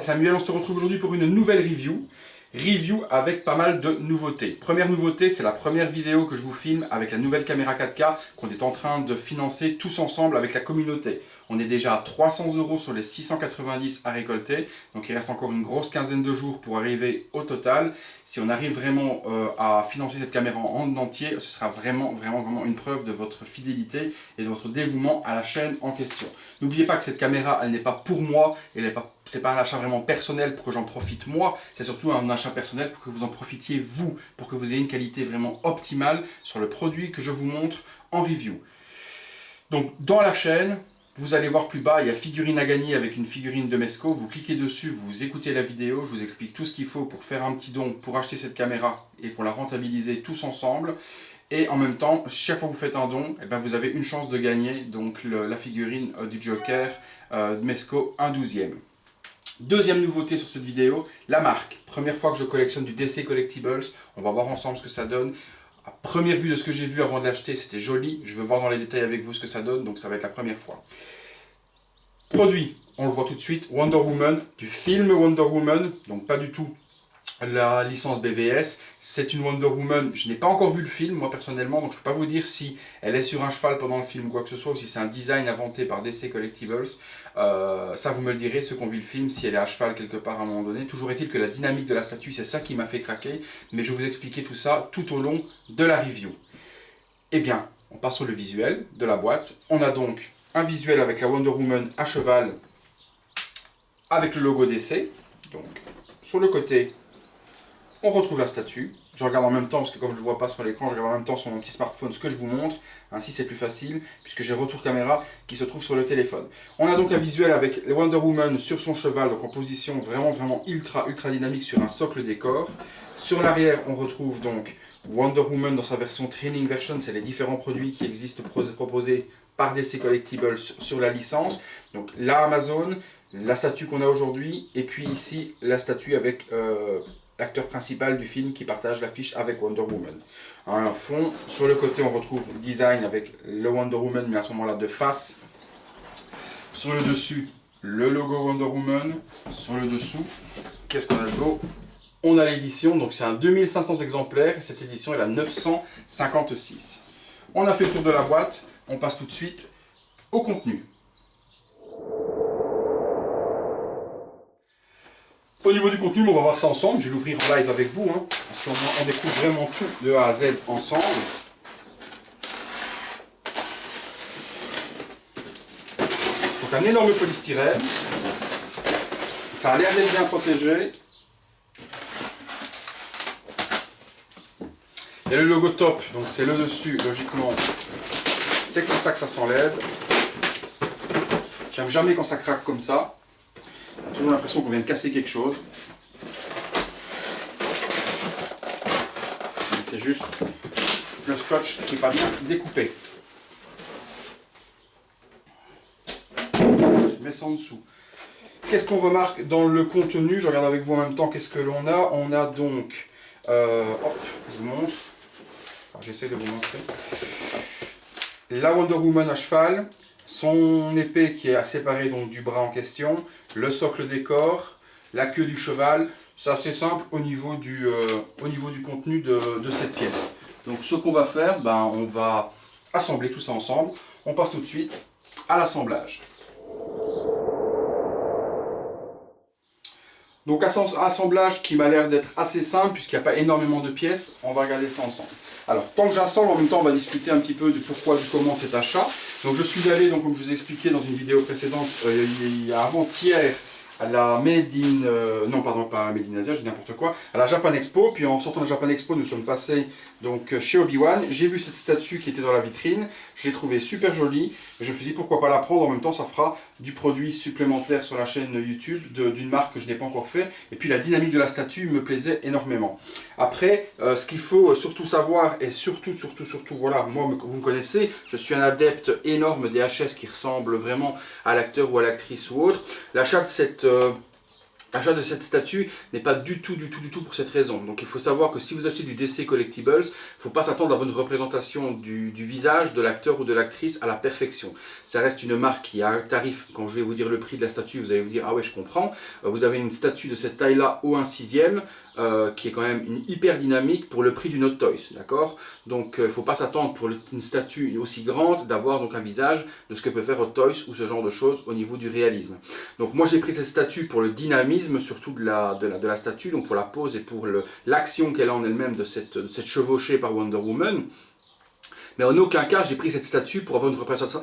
Samuel, on se retrouve aujourd'hui pour une nouvelle review. Review avec pas mal de nouveautés. Première nouveauté, c'est la première vidéo que je vous filme avec la nouvelle caméra 4K qu'on est en train de financer tous ensemble avec la communauté. On est déjà à 300 € sur les 690 à récolter, donc il reste encore une grosse quinzaine de jours pour arriver au total. Si on arrive vraiment à financer cette caméra en entier, ce sera vraiment une preuve de votre fidélité et de votre dévouement à la chaîne en question. N'oubliez pas que cette caméra, elle n'est pas pour moi, c'est pas un achat vraiment personnel pour que j'en profite moi, c'est surtout un achat personnel pour que vous en profitiez vous, pour que vous ayez une qualité vraiment optimale sur le produit que je vous montre en review. Donc dans la chaîne, vous allez voir plus bas, il y a figurine à gagner avec une figurine de Mesco. Vous cliquez dessus, vous écoutez la vidéo, je vous explique tout ce qu'il faut pour faire un petit don, pour acheter cette caméra et pour la rentabiliser tous ensemble. Et en même temps, chaque fois que vous faites un don, eh ben vous avez une chance de gagner donc la figurine du Joker de Mesco 1/12e. Deuxième nouveauté sur cette vidéo, la marque. Première fois que je collectionne du DC Collectibles, on va voir ensemble ce que ça donne. À première vue de ce que j'ai vu avant de l'acheter, c'était joli. Je veux voir dans les détails avec vous ce que ça donne, donc ça va être la première fois. Produit, on le voit tout de suite, Wonder Woman, du film Wonder Woman, donc pas du tout la licence BVS. C'est une Wonder Woman, je n'ai pas encore vu le film moi personnellement, donc je ne peux pas vous dire si elle est sur un cheval pendant le film ou quoi que ce soit, ou si c'est un design inventé par DC Collectibles. Ça vous me le direz, ceux qui ont vu le film, si elle est à cheval quelque part à un moment donné. Toujours est-il que la dynamique de la statue, c'est ça qui m'a fait craquer, mais je vais vous expliquer tout ça tout au long de la review. Eh bien, on passe sur le visuel de la boîte. On a donc un visuel avec la Wonder Woman à cheval, avec le logo DC. Donc, sur le côté, on retrouve la statue. Je regarde en même temps, parce que comme je ne le vois pas sur l'écran, je regarde en même temps sur mon petit smartphone ce que je vous montre. Ainsi c'est plus facile, puisque j'ai retour caméra qui se trouve sur le téléphone. On a donc un visuel avec Wonder Woman sur son cheval, donc en position vraiment ultra dynamique sur un socle décor. Sur l'arrière, on retrouve donc Wonder Woman dans sa version Training Version, c'est les différents produits qui existent proposés par DC Collectibles sur la licence. Donc la Amazon, la statue qu'on a aujourd'hui, et puis ici la statue avec l'acteur principal du film qui partage l'affiche avec Wonder Woman. Un fond, sur le côté on retrouve design avec le Wonder Woman, mais à ce moment-là de face. Sur le dessus, le logo Wonder Woman. Sur le dessous, qu'est-ce qu'on a de beau? On a l'édition, donc c'est un 2500 exemplaires, et cette édition est la 956. On a fait le tour de la boîte, on passe tout de suite au contenu. Au niveau du contenu, on va voir ça ensemble, je vais l'ouvrir en live avec vous, parce qu'on découvre vraiment tout de A à Z ensemble. Donc un énorme polystyrène, ça a l'air d'être bien protégé. Il y a le logo top, donc c'est le dessus, logiquement, c'est comme ça que ça s'enlève. J'aime jamais quand ça craque comme ça. J'ai toujours l'impression qu'on vient de casser quelque chose. C'est juste le scotch qui n'est pas bien découpé. Je mets ça en dessous. Qu'est-ce qu'on remarque dans le contenu? Je regarde avec vous en même temps qu'est-ce que l'on a. On a donc... hop, je vous montre. J'essaie de vous montrer. La Wonder Woman à cheval. Son épée qui est séparée donc du bras en question, le socle décor, la queue du cheval, c'est assez simple au niveau du contenu de cette pièce. Donc ce qu'on va faire, on va assembler tout ça ensemble. On passe tout de suite à l'assemblage. Donc assemblage qui m'a l'air d'être assez simple puisqu'il n'y a pas énormément de pièces, on va regarder ça ensemble. Alors, tant que j'assemble, en même temps, on va discuter un petit peu du pourquoi, du comment de cet achat. Donc, je suis allé, donc, comme je vous ai expliqué dans une vidéo précédente, il y a avant-hier, à la Made in... non, pardon, pas à la Made in Asia, je dis n'importe quoi, à la Japan Expo. Puis en sortant de la Japan Expo, nous sommes passés donc, chez Obi-Wan. J'ai vu cette statue qui était dans la vitrine. Je l'ai trouvée super jolie. Je me suis dit, pourquoi pas la prendre. En même temps, ça fera du produit supplémentaire sur la chaîne YouTube d'une marque que je n'ai pas encore fait. Et puis, la dynamique de la statue me plaisait énormément. Après, ce qu'il faut surtout savoir, et surtout, voilà, moi, vous me connaissez, je suis un adepte énorme des HS qui ressemblent vraiment à l'acteur ou à l'actrice ou autre. L'achat de cette L'achat de cette statue n'est pas du tout pour cette raison. Donc il faut savoir que si vous achetez du DC Collectibles, il ne faut pas s'attendre à avoir une représentation du visage de l'acteur ou de l'actrice à la perfection. Ça reste une marque qui a un tarif, quand je vais vous dire le prix de la statue, vous allez vous dire « Ah ouais, je comprends ». Vous avez une statue de cette taille-là au 1/6, qui est quand même hyper dynamique pour le prix d'une Hot Toys, d'accord? Donc il ne faut pas s'attendre pour une statue aussi grande d'avoir donc un visage de ce que peut faire Hot Toys ou ce genre de choses au niveau du réalisme. Donc moi j'ai pris cette statue pour le dynamisme surtout de la statue, donc pour la pose et pour l'action qu'elle a en elle-même de cette chevauchée par Wonder Woman. Mais en aucun cas, j'ai pris cette statue pour avoir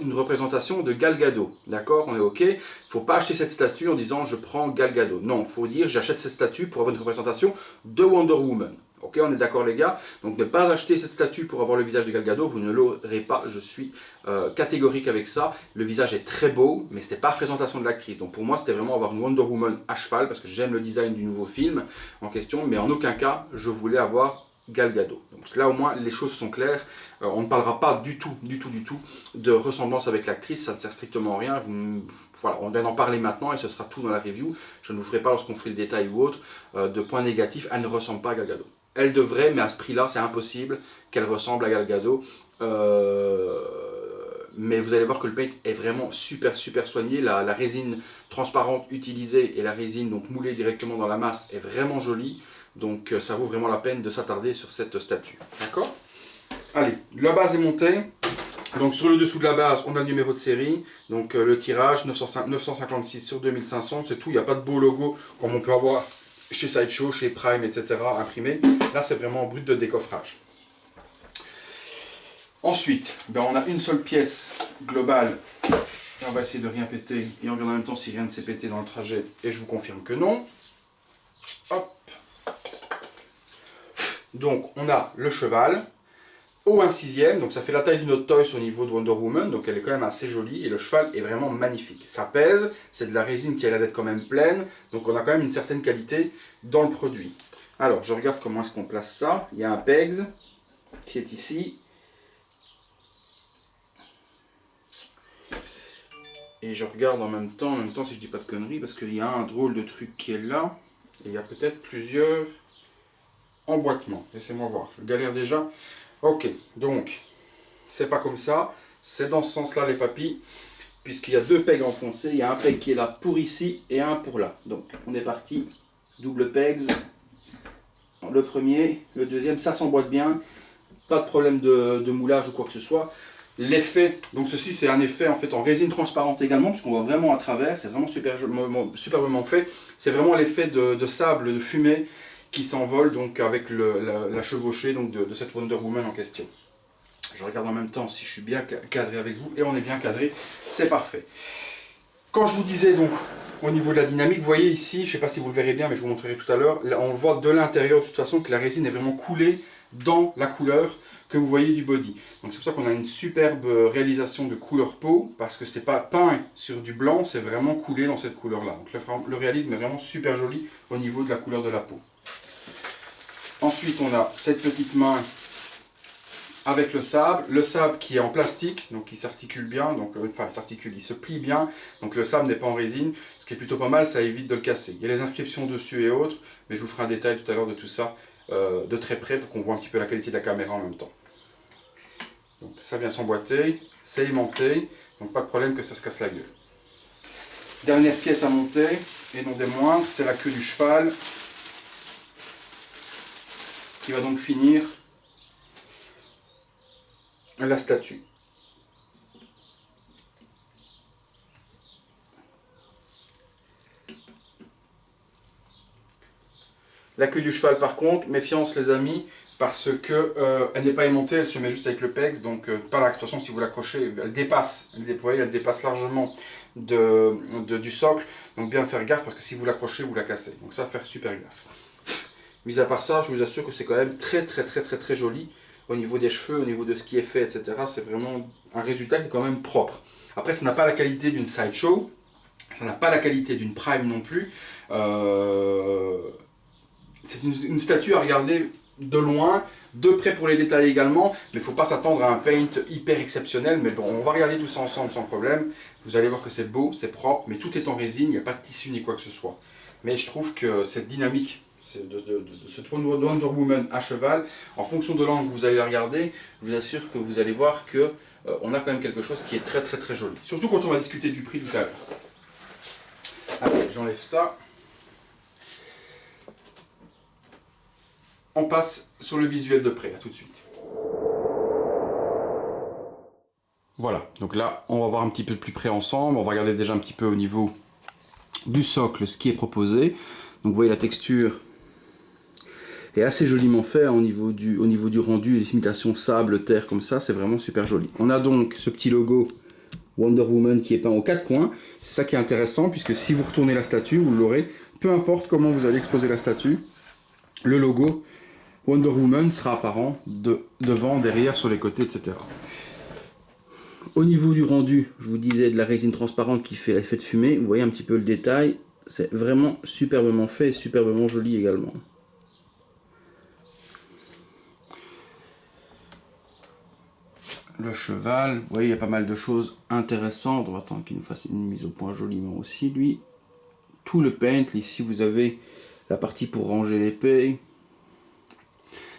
une représentation de Gal Gadot. D'accord, on est OK. Il ne faut pas acheter cette statue en disant je prends Gal Gadot. Non, il faut dire j'achète cette statue pour avoir une représentation de Wonder Woman. Ok, on est d'accord les gars? Donc ne pas acheter cette statue pour avoir le visage de Gal Gadot, vous ne l'aurez pas, je suis catégorique avec ça. Le visage est très beau, mais ce n'est pas la représentation de l'actrice. Donc pour moi, c'était vraiment avoir une Wonder Woman à cheval, parce que j'aime le design du nouveau film en question, mais en aucun cas, je voulais avoir Gal Gadot. Donc là au moins les choses sont claires, on ne parlera pas du tout de ressemblance avec l'actrice, ça ne sert strictement à rien. Voilà, on vient d'en parler maintenant et ce sera tout dans la review. Je ne vous ferai pas lorsqu'on ferait le détail ou autre de points négatifs, elle ne ressemble pas à Gal Gadot. Elle devrait, mais à ce prix-là, c'est impossible qu'elle ressemble à Gal Gadot. Mais vous allez voir que le paint est vraiment super soigné. La résine transparente utilisée et la résine donc moulée directement dans la masse est vraiment jolie. Donc ça vaut vraiment la peine de s'attarder sur cette statue. D'accord? Allez, la base est montée. Donc sur le dessous de la base, on a le numéro de série. Donc le tirage 956 sur 2500, c'est tout. Il n'y a pas de beau logo comme on peut avoir chez Sideshow, chez Prime, etc. imprimé. Là, c'est vraiment brut de décoffrage. Ensuite, on a une seule pièce globale. Et on va essayer de rien péter. Et on regarde en même temps si rien ne s'est pété dans le trajet. Et je vous confirme que non. Hop. Donc, on a le cheval au 1/6, donc ça fait la taille d'une Hot Toys au niveau de Wonder Woman, donc elle est quand même assez jolie et le cheval est vraiment magnifique. Ça pèse, c'est de la résine qui a l'air d'être quand même pleine, donc on a quand même une certaine qualité dans le produit. Alors, je regarde comment est-ce qu'on place ça. Il y a un pegs qui est ici. Et je regarde en même temps si je dis pas de conneries, parce qu'il y a un drôle de truc qui est là, et il y a peut-être plusieurs emboîtements. Laissez-moi voir, je galère déjà. Ok, donc, c'est pas comme ça, c'est dans ce sens-là les papis, puisqu'il y a deux pegs enfoncés, il y a un peg qui est là pour ici et un pour là. Donc, on est parti, double pegs, le premier, le deuxième, ça s'emboîte bien, pas de problème de moulage ou quoi que ce soit. L'effet, donc ceci c'est un effet en fait en résine transparente également, puisqu'on voit vraiment à travers, c'est vraiment superbement fait. C'est vraiment l'effet de sable, de fumée qui s'envole donc avec la chevauchée donc de cette Wonder Woman en question. Je regarde en même temps si je suis bien cadré avec vous, et on est bien cadré, c'est parfait. Quand je vous disais donc au niveau de la dynamique, vous voyez ici, je ne sais pas si vous le verrez bien, mais je vous montrerai tout à l'heure, on voit de l'intérieur de toute façon que la résine est vraiment coulée dans la couleur que vous voyez du body. Donc c'est pour ça qu'on a une superbe réalisation de couleur peau, parce que c'est pas peint sur du blanc, c'est vraiment coulé dans cette couleur là. Donc le réalisme est vraiment super joli au niveau de la couleur de la peau. Ensuite on a cette petite main avec le sable qui est en plastique, donc il s'articule bien, donc, enfin il se plie bien, donc le sable n'est pas en résine, ce qui est plutôt pas mal, ça évite de le casser. Il y a les inscriptions dessus et autres, mais je vous ferai un détail tout à l'heure de tout ça, de très près, pour qu'on voit un petit peu la qualité de la caméra en même temps. Donc ça vient s'emboîter, c'est aimanté, donc pas de problème que ça se casse la gueule. Dernière pièce à monter, et non des moindres, c'est la queue du cheval, qui va donc finir la statue. La queue du cheval par contre, méfiance les amis, parce que elle n'est pas aimantée, elle se met juste avec le pegs, donc pas là, de toute façon si vous l'accrochez, elle dépasse, vous voyez, elle dépasse largement du socle, donc bien faire gaffe parce que si vous l'accrochez, vous la cassez, donc ça va faire super gaffe. Mis à part ça, je vous assure que c'est quand même très joli. Au niveau des cheveux, au niveau de ce qui est fait, etc. C'est vraiment un résultat qui est quand même propre. Après, ça n'a pas la qualité d'une Sideshow, ça n'a pas la qualité d'une Prime non plus. C'est une statue à regarder de loin, de près pour les détails également, mais il ne faut pas s'attendre à un paint hyper exceptionnel. Mais bon, on va regarder tout ça ensemble sans problème. Vous allez voir que c'est beau, c'est propre, mais tout est en résine, il n'y a pas de tissu ni quoi que ce soit. mais je trouve que cette dynamique de ce Wonder Woman à cheval, en fonction de l'angle que vous allez la regarder, je vous assure que vous allez voir que on a quand même quelque chose qui est très très très joli. Surtout quand on va discuter du prix tout à l'heure. Allez, j'enlève ça. On passe sur le visuel de près, à tout de suite. Voilà, donc là, on va voir un petit peu de plus près ensemble. On va regarder déjà un petit peu au niveau du socle ce qui est proposé. Donc vous voyez la texture est assez joliment fait hein, au niveau du rendu, les imitations sable, terre comme ça, c'est vraiment super joli. On a donc ce petit logo Wonder Woman qui est peint aux 4 coins. C'est ça qui est intéressant puisque si vous retournez la statue, vous l'aurez, peu importe comment vous allez exposer la statue, le logo Wonder Woman sera apparent devant, derrière, sur les côtés, etc. Au niveau du rendu, je vous disais de la résine transparente qui fait l'effet de fumée, vous voyez un petit peu le détail, c'est vraiment superbement fait et superbement joli également. Le cheval, vous voyez il y a pas mal de choses intéressantes, on va attendre qu'il nous fasse une mise au point joliment aussi lui. Tout le paint, ici vous avez la partie pour ranger l'épée,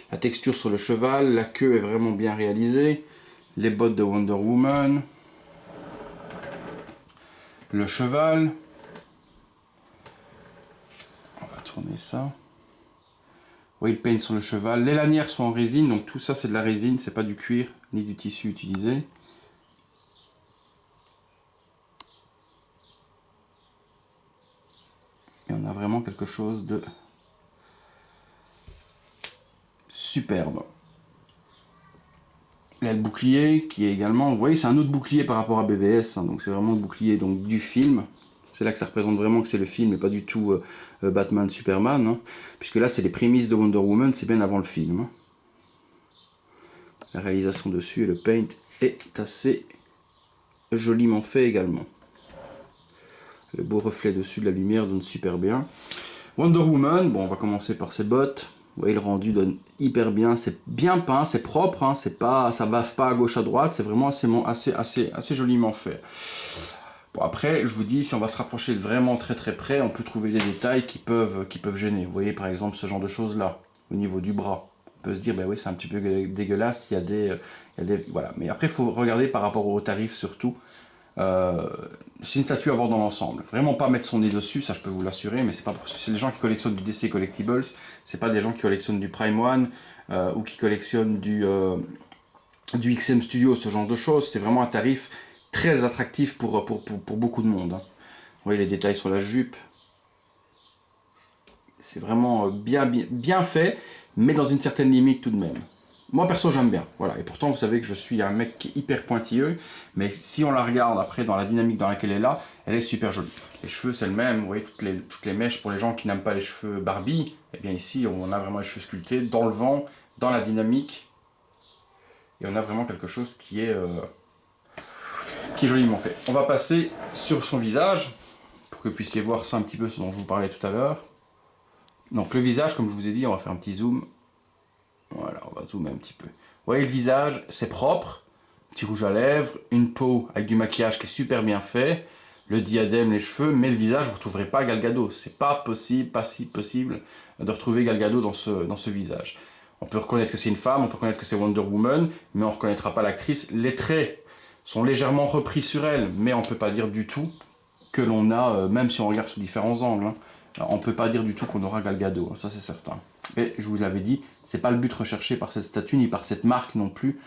la texture sur le cheval, la queue est vraiment bien réalisée, les bottes de Wonder Woman, le cheval, on va tourner ça. Vous voyez le paint sur le cheval, les lanières sont en résine, donc tout ça c'est de la résine, c'est pas du cuir ni du tissu utilisé. Et on a vraiment quelque chose de superbe. Là le bouclier qui est également, vous voyez c'est un autre bouclier par rapport à BVS, hein, donc c'est vraiment le bouclier donc, du film. C'est là que ça représente vraiment que c'est le film et pas du tout Batman, Superman. Hein, puisque là c'est les prémices de Wonder Woman, c'est bien avant le film. Hein. La réalisation dessus et le paint est assez joliment fait également. Le beau reflet dessus de la lumière donne super bien. Wonder Woman, bon on va commencer par ses bottes. Vous voyez le rendu donne hyper bien, c'est bien peint, c'est propre, hein, c'est pas, ça bave pas à gauche à droite, c'est vraiment assez joliment fait. Bon après, je vous dis, si on va se rapprocher de vraiment très très près, on peut trouver des détails qui peuvent gêner. Vous voyez par exemple ce genre de choses là, au niveau du bras. On peut se dire, ben oui c'est un petit peu dégueulasse, il y a des voilà. Mais après il faut regarder par rapport aux tarifs surtout. C'est une statue à voir dans l'ensemble. Vraiment pas mettre son nez dessus, ça je peux vous l'assurer, mais c'est les gens qui collectionnent du DC Collectibles, c'est pas des gens qui collectionnent du Prime One ou qui collectionnent du XM Studio, ce genre de choses. C'est vraiment un tarif très attractif pour beaucoup de monde. Hein. Vous voyez les détails sur la jupe. C'est vraiment bien fait, mais dans une certaine limite tout de même. Moi perso j'aime bien, voilà, et pourtant vous savez que je suis un mec qui est hyper pointilleux, mais si on la regarde après dans la dynamique dans laquelle elle est là, elle est super jolie. Les cheveux c'est le même, vous voyez toutes les mèches pour les gens qui n'aiment pas les cheveux Barbie, et bien ici on a vraiment les cheveux sculptés dans le vent, dans la dynamique, et on a vraiment quelque chose qui est joliment fait. On va passer sur son visage, pour que vous puissiez voir ça un petit peu, ce dont je vous parlais tout à l'heure. Donc le visage, comme je vous ai dit, on va faire un petit zoom. Voilà, on va zoomer un petit peu. Vous voyez le visage, c'est propre. Petit rouge à lèvres, une peau avec du maquillage qui est super bien fait. Le diadème, les cheveux, mais le visage, vous ne retrouverez pas Gal Gadot. C'est pas si possible de retrouver Gal Gadot dans ce visage. On peut reconnaître que c'est une femme, on peut reconnaître que c'est Wonder Woman, mais on ne reconnaîtra pas l'actrice. Les traits sont légèrement repris sur elle, mais on ne peut pas dire du tout que l'on a, même si on regarde sous différents angles, hein, on ne peut pas dire du tout qu'on aura Gal Gadot, ça c'est certain. Et je vous l'avais dit, c'est pas le but recherché par cette statue, ni par cette marque non plus.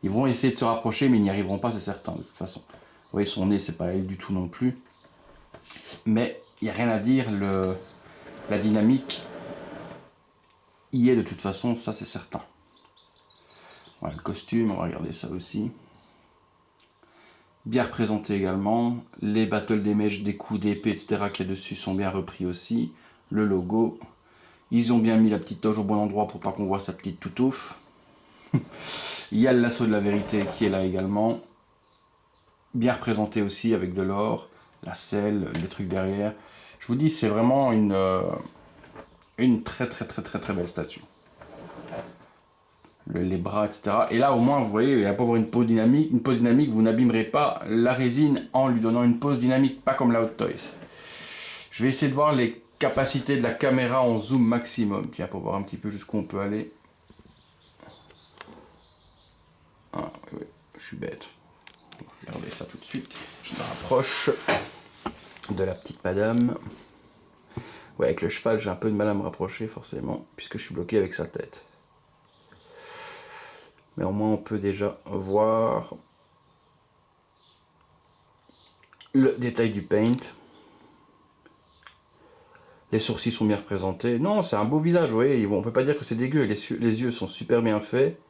Ils vont essayer de se rapprocher, mais ils n'y arriveront pas, c'est certain, de toute façon. Vous voyez, son nez, c'est pas elle du tout non plus. Mais il n'y a rien à dire, la dynamique y est de toute façon, ça c'est certain. Voilà, le costume, on va regarder ça aussi. Bien représenté également. Les battles des mèches, des coups d'épée, etc. qu'il y a dessus sont bien repris aussi. Le logo. Ils ont bien mis la petite toge au bon endroit pour pas qu'on voit sa petite toutouffe. Il y a le lasso de la vérité qui est là également. Bien représenté aussi avec de l'or, la selle, les trucs derrière. Je vous dis, c'est vraiment une très belle statue. Les bras, etc. Et là, au moins, vous voyez, il va pas avoir une pose dynamique. Une pose dynamique, vous n'abîmerez pas la résine en lui donnant une pose dynamique, pas comme la Hot Toys. Je vais essayer de voir les capacité de la caméra en zoom maximum. Tiens, pour voir un petit peu jusqu'où on peut aller. Ah, oui, je suis bête. Regardez ça tout de suite. Je me rapproche de la petite madame. Ouais, avec le cheval, j'ai un peu de mal à me rapprocher, forcément, puisque je suis bloqué avec sa tête. Mais au moins, on peut déjà voir le détail du paint. Les sourcils sont bien représentés. Non, c'est un beau visage, vous voyez. On peut pas dire que c'est dégueu. Les yeux sont super bien faits.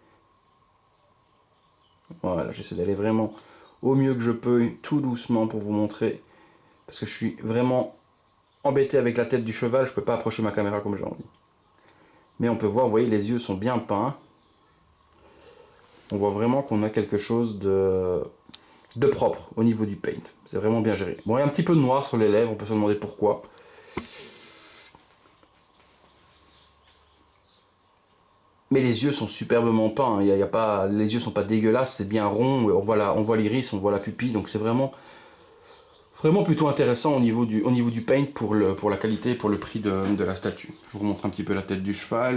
Voilà, j'essaie d'aller vraiment au mieux que je peux, tout doucement pour vous montrer. Parce que je suis vraiment embêté avec la tête du cheval. Je peux pas approcher ma caméra comme j'ai envie. Mais on peut voir, vous voyez, les yeux sont bien peints. On voit vraiment qu'on a quelque chose de propre au niveau du paint. C'est vraiment bien géré. Bon, il y a un petit peu de noir sur les lèvres, on peut se demander pourquoi. Mais les yeux sont superbement peints, y a pas, les yeux sont pas dégueulasses, c'est bien rond, on voit l'iris, on voit la pupille, donc c'est vraiment plutôt intéressant au niveau du paint pour la qualité, pour le prix de la statue. Je vous montre un petit peu la tête du cheval.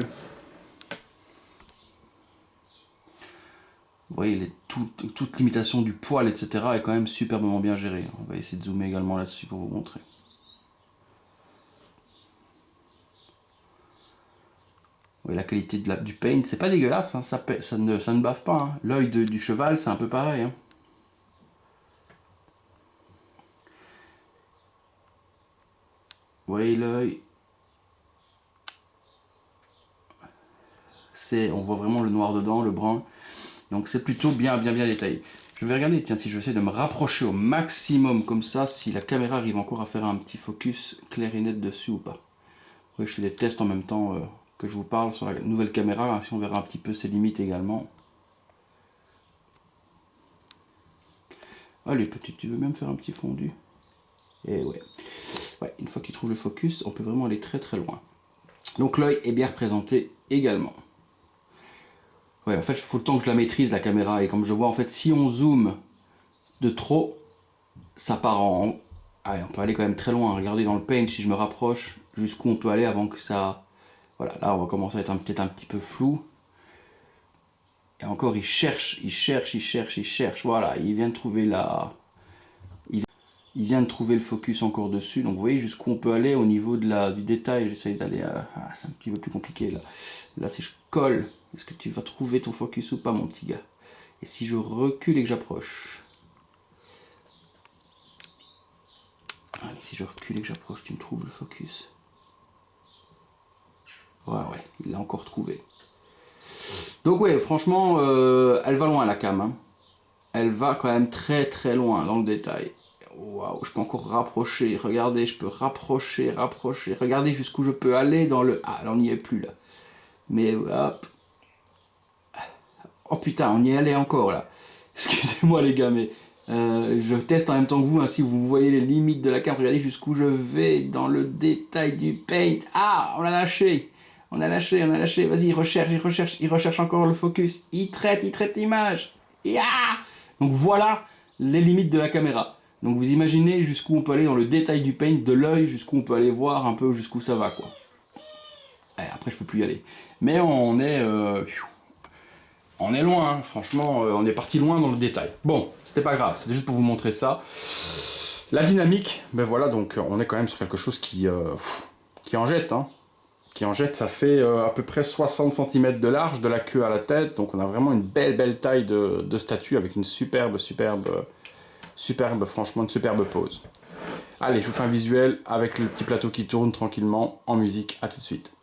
Vous voyez, toute l'imitation du poil, etc. est quand même superbement bien gérée. On va essayer de zoomer également là-dessus pour vous montrer. Oui, la qualité du paint, c'est pas dégueulasse, hein, ça ne bave pas. Hein. L'œil du cheval, c'est un peu pareil. Hein. Vous voyez l'œil, on voit vraiment le noir dedans, le brun. Donc c'est plutôt bien détaillé. Je vais regarder, tiens, si je vais essayer de me rapprocher au maximum comme ça, si la caméra arrive encore à faire un petit focus clair et net dessus ou pas. Oui, je fais des tests en même temps que je vous parle sur la nouvelle caméra, ainsi on verra un petit peu ses limites également. Allez, petite, tu veux même faire un petit fondu? Et ouais. Ouais, une fois qu'il trouve le focus, on peut vraiment aller très loin. Donc l'œil est bien représenté également. Ouais, en fait, il faut le temps que je la maîtrise, la caméra. Et comme je vois, en fait, si on zoome de trop, ça part en... Allez, on peut aller quand même très loin. Regardez dans le paint, si je me rapproche, jusqu'où on peut aller avant que ça... Voilà, là, on va commencer à être peut-être un petit peu flou. Et encore, il cherche. Voilà, il vient de trouver la... Il vient de trouver le focus encore dessus. Donc, vous voyez jusqu'où on peut aller au niveau du détail. J'essaye d'aller... c'est un petit peu plus compliqué, là. Là, si je colle, est-ce que tu vas trouver ton focus ou pas, mon petit gars? Et si je recule et que j'approche? Allez, si je recule et que j'approche, tu me trouves le focus? Ouais, il l'a encore trouvé. Donc ouais, franchement, elle va loin la cam. Hein. Elle va quand même très loin dans le détail. Waouh, je peux encore rapprocher. Regardez, je peux rapprocher. Regardez jusqu'où je peux aller dans le... Ah, là on n'y est plus là. Mais hop. Oh putain, on y est allé encore là. Excusez-moi les gars, mais je teste en même temps que vous. Hein, si vous voyez les limites de la cam, regardez jusqu'où je vais dans le détail du paint. Ah, on l'a lâché. On a lâché. Vas-y, il recherche encore le focus. Il traite l'image. Donc voilà les limites de la caméra. Donc vous imaginez jusqu'où on peut aller dans le détail du paint, de l'œil, jusqu'où on peut aller voir un peu jusqu'où ça va quoi. Et après je peux plus y aller. Mais on est loin, hein. Franchement, on est parti loin dans le détail. Bon, c'était pas grave, c'était juste pour vous montrer ça. La dynamique, ben voilà, donc on est quand même sur quelque chose qui en jette, hein. Qui en jette, ça fait à peu près 60 cm de large, de la queue à la tête, donc on a vraiment une belle taille de statue avec une superbe, franchement, une superbe pose. Allez, je vous fais un visuel avec le petit plateau qui tourne tranquillement en musique, à tout de suite.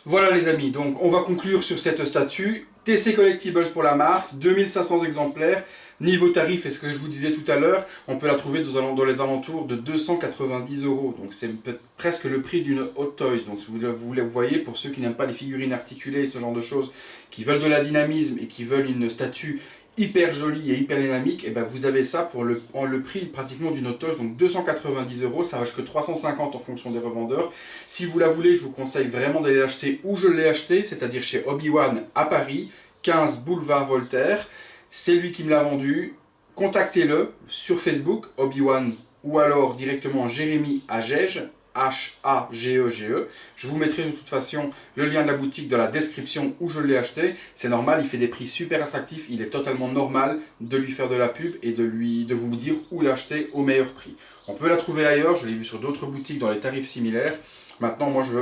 Voilà les amis, donc on va conclure sur cette statue. TC Collectibles pour la marque, 2500 exemplaires. Niveau tarif, et ce que je vous disais tout à l'heure, on peut la trouver dans les alentours de 290 €. Donc c'est presque le prix d'une Hot Toys. Donc vous voyez, pour ceux qui n'aiment pas les figurines articulées et ce genre de choses, qui veulent de la dynamisme et qui veulent une statue hyper jolie et hyper dynamique, et ben vous avez ça pour le prix pratiquement d'une Hot Toys, donc 290 €, ça va jusqu'à 350 en fonction des revendeurs. Si vous la voulez, je vous conseille vraiment d'aller l'acheter où je l'ai acheté, c'est-à-dire chez Obi-Wan à Paris, 15 boulevard Voltaire. C'est lui qui me l'a vendu. Contactez-le sur Facebook, Obi-Wan, ou alors directement Jérémy Agege, H-A-G-E-G-E. Je vous mettrai de toute façon le lien de la boutique dans la description où je l'ai acheté. C'est normal, il fait des prix super attractifs. Il est totalement normal de lui faire de la pub et de vous dire où l'acheter au meilleur prix. On peut la trouver ailleurs, je l'ai vu sur d'autres boutiques dans les tarifs similaires. Maintenant, moi je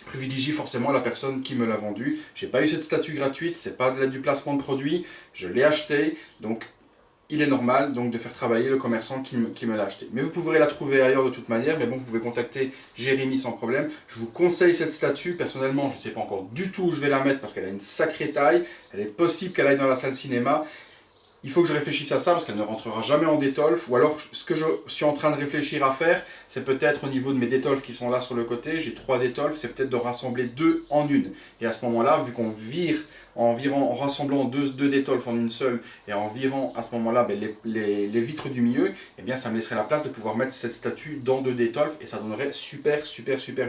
privilégie forcément la personne qui me l'a vendu. J'ai pas eu cette statue gratuite, c'est pas du placement de produit, je l'ai acheté, donc il est normal donc de faire travailler le commerçant qui me l'a acheté. Mais vous pourrez la trouver ailleurs de toute manière, mais bon, vous pouvez contacter Jérémy sans problème. Je vous conseille cette statue, personnellement, je ne sais pas encore du tout où je vais la mettre parce qu'elle a une sacrée taille, elle est possible qu'elle aille dans la salle cinéma. Il faut que je réfléchisse à ça parce qu'elle ne rentrera jamais en détolf. Ou alors, ce que je suis en train de réfléchir à faire, c'est peut-être au niveau de mes détolfs qui sont là sur le côté. J'ai 3 détolfs, c'est peut-être de rassembler 2 en une. Et à ce moment-là, vu qu'on vire en rassemblant deux détolfs en une seule et en virant à ce moment-là les vitres du milieu, eh bien ça me laisserait la place de pouvoir mettre cette statue dans 2 détolfs et ça donnerait super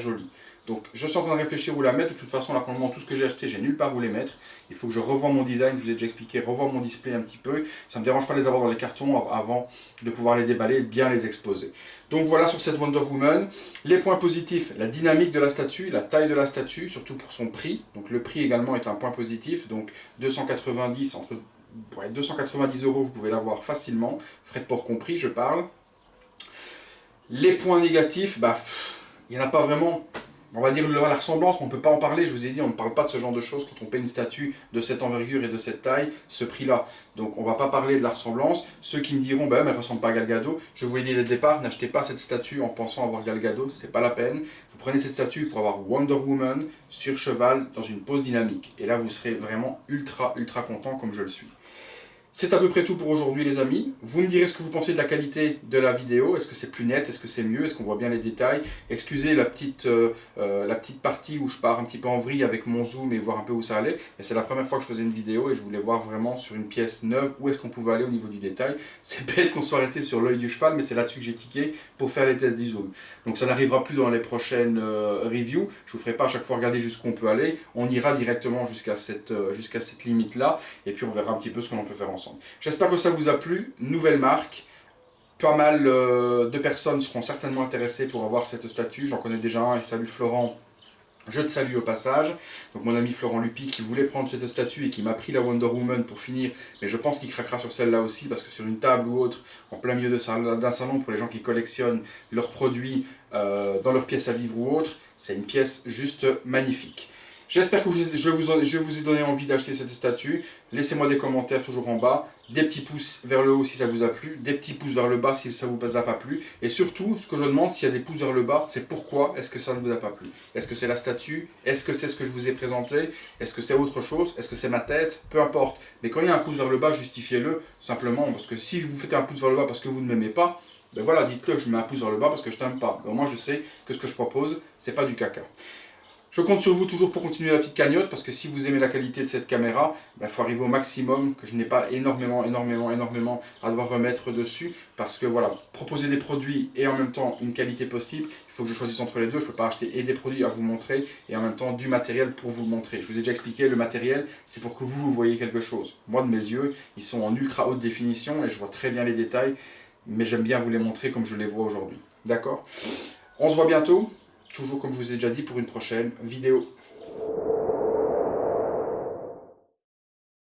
joli. Donc je suis en train de réfléchir où la mettre. De toute façon, là pour le moment, tout ce que j'ai acheté, j'ai nulle part où les mettre. Il faut que je revoie mon design, je vous ai déjà expliqué, revoie mon display un petit peu. Ça ne me dérange pas de les avoir dans les cartons avant de pouvoir les déballer et bien les exposer. Donc voilà sur cette Wonder Woman. Les points positifs, la dynamique de la statue, la taille de la statue, surtout pour son prix. Donc le prix également est un point positif. Donc 290 €, vous pouvez l'avoir facilement. Frais de port compris, je parle. Les points négatifs, il n'y en a pas vraiment. On va dire la ressemblance, mais on ne peut pas en parler. Je vous ai dit, on ne parle pas de ce genre de choses quand on paye une statue de cette envergure et de cette taille, ce prix-là. Donc on ne va pas parler de la ressemblance. Ceux qui me diront, mais elle ne ressemble pas à Gal Gadot, je vous l'ai dit dès le départ, n'achetez pas cette statue en pensant avoir Gal Gadot, c'est pas la peine. Vous prenez cette statue pour avoir Wonder Woman sur cheval dans une pose dynamique. Et là, vous serez vraiment ultra content comme je le suis. C'est à peu près tout pour aujourd'hui les amis. Vous me direz ce que vous pensez de la qualité de la vidéo. Est-ce que c'est plus net? Est-ce que c'est mieux? Est-ce qu'on voit bien les détails? Excusez la petite partie où je pars un petit peu en vrille avec mon zoom et voir un peu où ça allait. Mais c'est la première fois que je faisais une vidéo et je voulais voir vraiment sur une pièce neuve où est-ce qu'on pouvait aller au niveau du détail. C'est bête qu'on soit arrêté sur l'œil du cheval, mais c'est là-dessus que j'ai tiqué pour faire les tests du zoom. Donc ça n'arrivera plus dans les prochaines reviews. Je ne vous ferai pas à chaque fois regarder jusqu'où on peut aller. On ira directement jusqu'à cette limite-là et puis on verra un petit peu ce qu'on peut faire ensemble. J'espère que ça vous a plu, nouvelle marque, pas mal de personnes seront certainement intéressées pour avoir cette statue, j'en connais déjà un et salut Florent, je te salue au passage. Donc mon ami Florent Lupi qui voulait prendre cette statue et qui m'a pris la Wonder Woman pour finir, mais je pense qu'il craquera sur celle-là aussi parce que sur une table ou autre, en plein milieu d'un salon pour les gens qui collectionnent leurs produits dans leurs pièces à vivre ou autre, c'est une pièce juste magnifique. J'espère que je vous ai donné envie d'acheter cette statue. Laissez-moi des commentaires toujours en bas. Des petits pouces vers le haut si ça vous a plu. Des petits pouces vers le bas si ça ne vous a pas plu. Et surtout, ce que je demande, s'il y a des pouces vers le bas, c'est pourquoi est-ce que ça ne vous a pas plu. Est-ce que c'est la statue? Est-ce que c'est ce que je vous ai présenté? Est-ce que c'est autre chose? Est-ce que c'est ma tête? Peu importe. Mais quand il y a un pouce vers le bas, justifiez-le simplement. Parce que si vous faites un pouce vers le bas parce que vous ne m'aimez pas, ben voilà, dites-le, je mets un pouce vers le bas parce que je t'aime pas. Ben moi, je sais que ce que je propose, c'est pas du caca. Je compte sur vous toujours pour continuer la petite cagnotte parce que si vous aimez la qualité de cette caméra, il faut arriver au maximum, que je n'ai pas énormément à devoir remettre dessus parce que voilà, proposer des produits et en même temps une qualité possible, il faut que je choisisse entre les deux. Je ne peux pas acheter et des produits à vous montrer et en même temps du matériel pour vous le montrer. Je vous ai déjà expliqué, le matériel c'est pour que vous voyez quelque chose. Moi de mes yeux, ils sont en ultra haute définition et je vois très bien les détails, mais j'aime bien vous les montrer comme je les vois aujourd'hui. D'accord? On se voit bientôt. Toujours comme je vous ai déjà dit pour une prochaine vidéo.